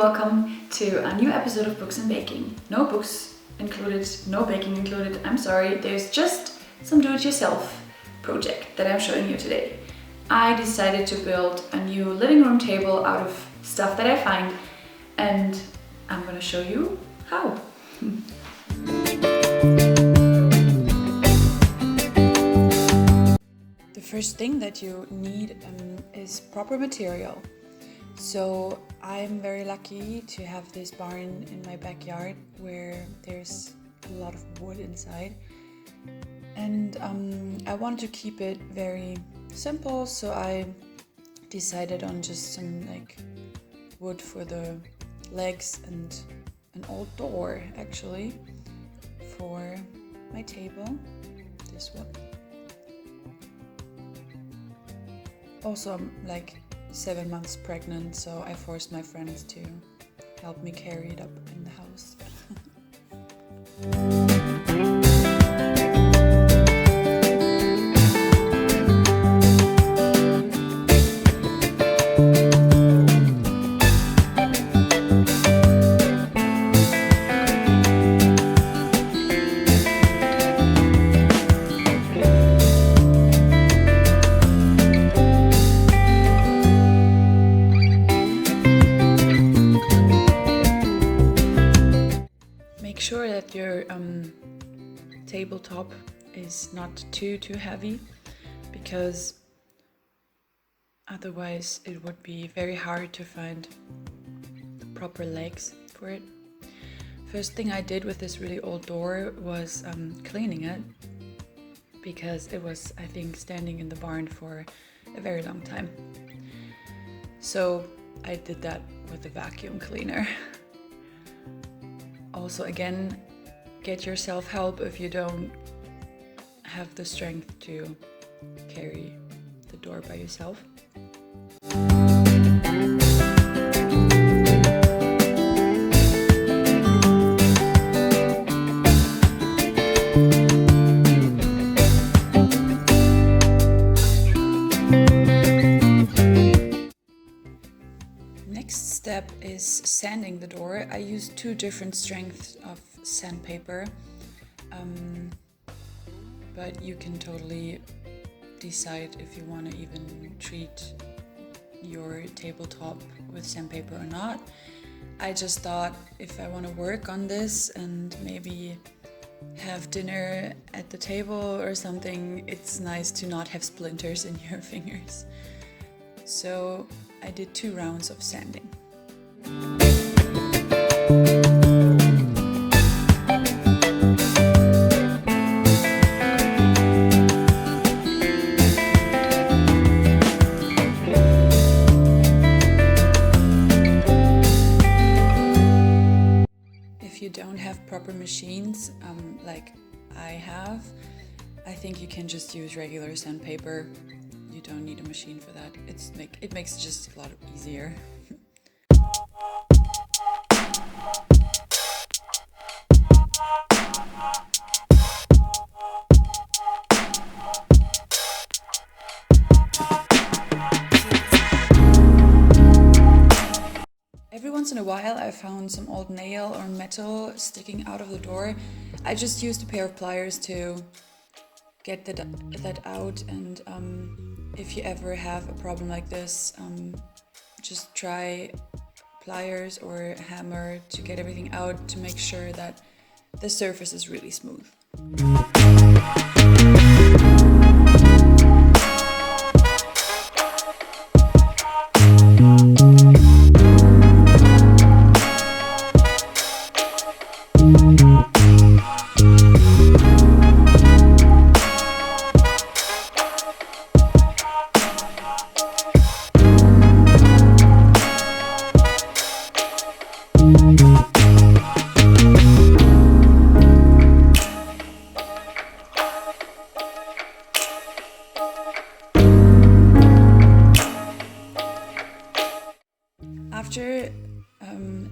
welcome to a new episode of Books and Baking. No books included, no baking included, I'm sorry. There's just some do-it-yourself project that I'm showing you today. I decided to build a new living room table out of stuff that I find, and I'm gonna show you how. The first thing that you need is proper material. So I'm very lucky to have this barn in my backyard where there's a lot of wood inside, and I want to keep it very simple, so I decided on just some wood for the legs and an old door actually for my table, this one. Also, I'm 7 months pregnant, so I forced my friends to help me carry it up in the house. Make sure that your tabletop is not too heavy, because otherwise it would be very hard to find the proper legs for it. First thing I did with this really old door was cleaning it, because it was, I think, standing in the barn for a very long time. So I did that with a vacuum cleaner. Also, again, get yourself help if you don't have the strength to carry the door by yourself. Next step is sanding the door. I use 2 different strengths of sandpaper, but you can totally decide if you want to even treat your tabletop with sandpaper or not. I just thought if I want to work on this and maybe have dinner at the table or something, it's nice to not have splinters in your fingers. So I did 2 rounds of sanding. If you don't have proper machines, like I have, I think you can just use regular sandpaper. You don't need a machine for that. It makes it just a lot easier. Every once in a while I found some old nail or metal sticking out of the door. I just used a pair of pliers to get that out, and if you ever have a problem like this, just try pliers or a hammer to get everything out to make sure that the surface is really smooth. After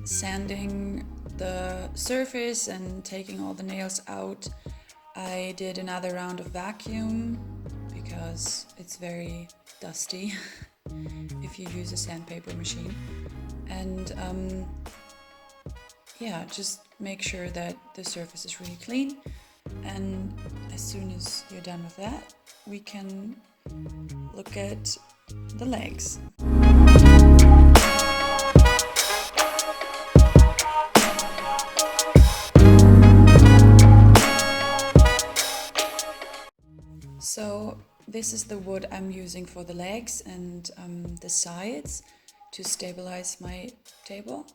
sanding the surface and taking all the nails out, I did another round of vacuum because it's very dusty if you use a sandpaper machine. And yeah, just make sure that the surface is really clean. And as soon as you're done with that, we can look at the legs. So this is the wood I'm using for the legs and the sides to stabilize my table.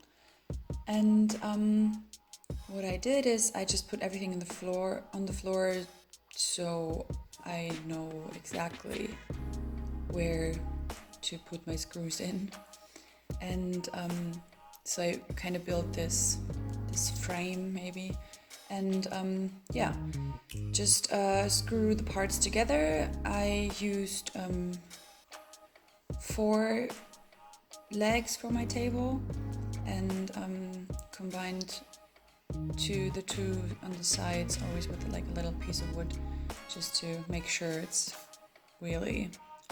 And what I did is I just put everything on the floor so I know exactly where to put my screws in. And so I kind of built this frame maybe. And yeah, just screw the parts together. I used 4 legs for my table and combined the two on the sides, always with like a little piece of wood, just to make sure it's really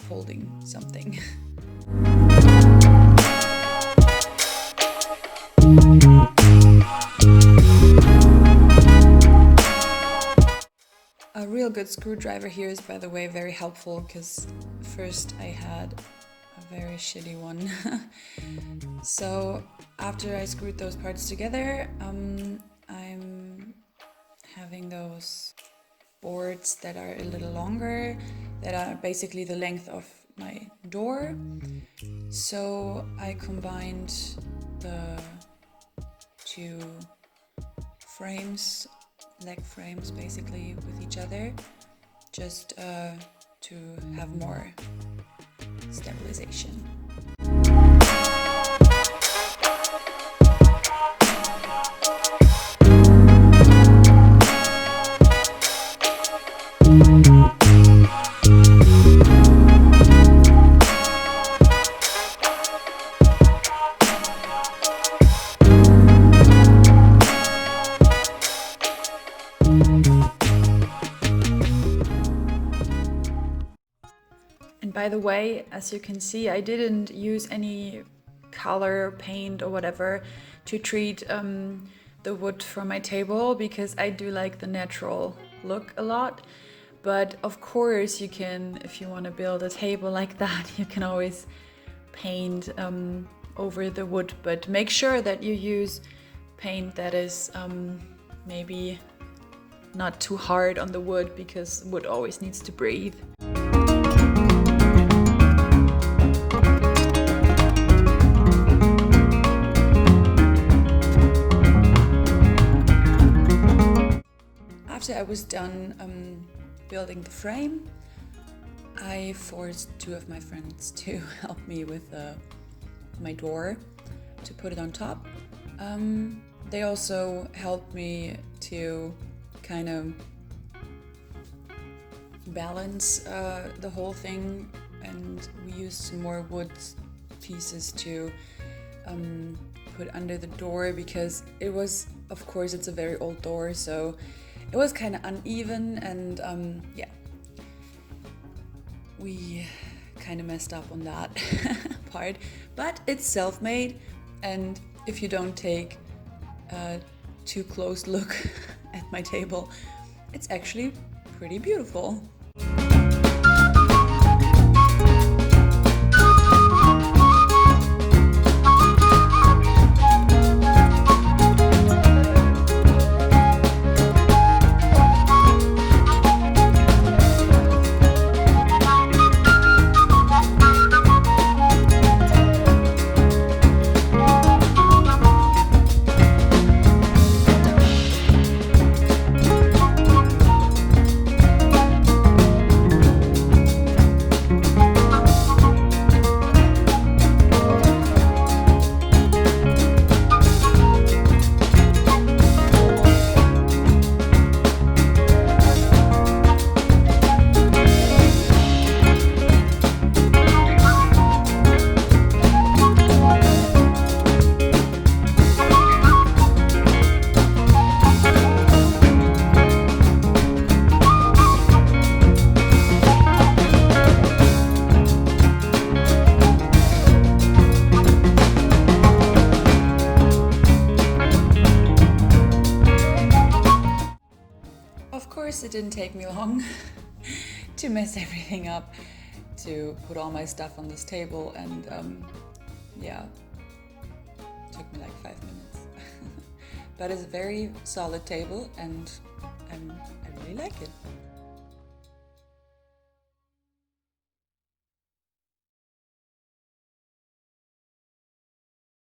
holding something. A real good screwdriver here is, by the way, very helpful, because first I had a very shitty one. So after I screwed those parts together, I'm having those boards that are a little longer, that are basically the length of my door. So I combined the 2 frames, leg frames basically, with each other, just to have more stabilization. And by the way, as you can see, I didn't use any color, paint or whatever to treat the wood for my table, because I do like the natural look a lot. But of course you can, if you want to build a table like that, you can always paint over the wood, but make sure that you use paint that is maybe not too hard on the wood, because wood always needs to breathe. After I was done building the frame, I forced 2 of my friends to help me with my door, to put it on top. They also helped me to kind of balance the whole thing, and we used some more wood pieces to put under the door, because it was, of course, it's a very old door, so it was kind of uneven, and yeah, we kind of messed up on that part, but it's self-made, and if you don't take a too close look at my table, it's actually pretty beautiful. course, it didn't take me long to mess everything up, to put all my stuff on this table, and yeah, it took me like 5 minutes. But it's a very solid table, and I really like it.